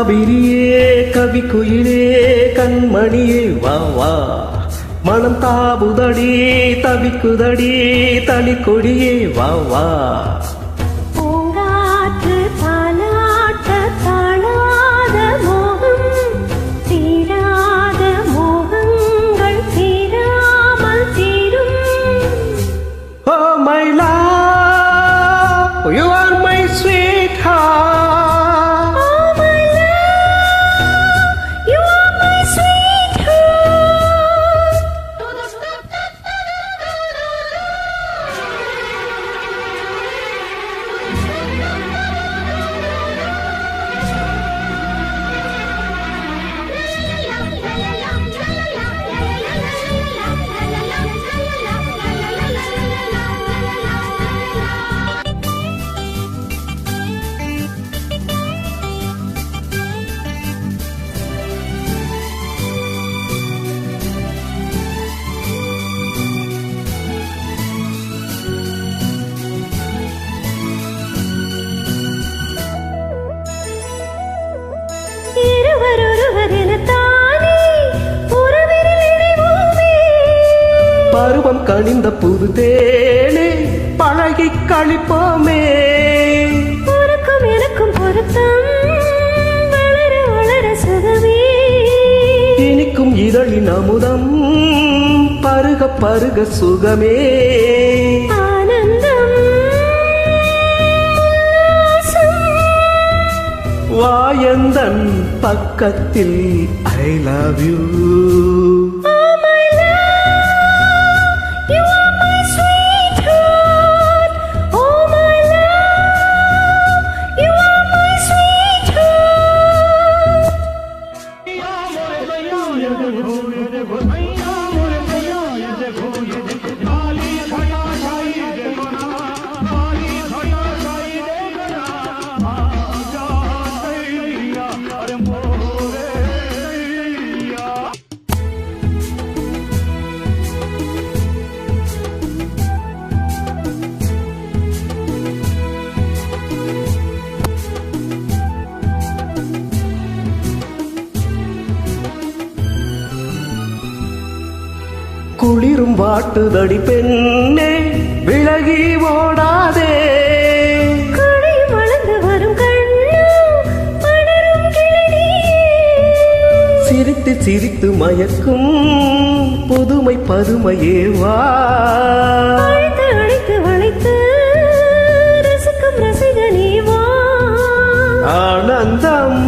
காவிரியே கவி குயிலே கண்மணியே வா வா மனம் தாபுதடி தவிக்குதடி தனி கொடியே வா வா பூங்காற்று தாலாட்ட தாழாத மோகம் தீராத மோகங்கள் தீராமல் தீரும். Oh my love you are my sweetheart. பருவம் கனிந்த புது தேனே பழகி கழிப்போமே. பொறுக்கும் எனக்கும் பொருத்தம் வளர வளர சுகமே. இனிக்கும் இதழின் அமுதம் பருக பருக சுகமே. ஆனந்தம் வாயந்தன் பக்கத்தில் ஐ லவ் யூ. குளிரும் வாட்டுதடி பெண்ணே விலகி ஓடாதே. கடையும் வளர்ந்து வரும் கண்ணு படரும் கிளடி. சிரித்து சிரித்து மயக்கும் புதுமை பதுமையே வா. அழைத்து அழைத்து வளைத்து ரசிக்கும் ரசிகனே வா. ஆனந்தம்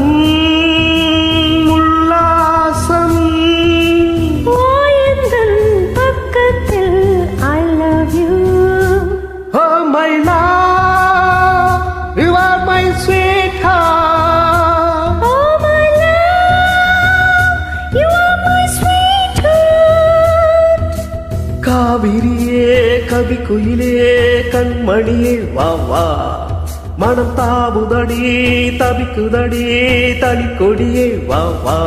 காவிரியே கவி குயிலே கண்மணியே வா வா மனம் தாவுதடி தவிக்குதடி தனி கொடியே வா வா.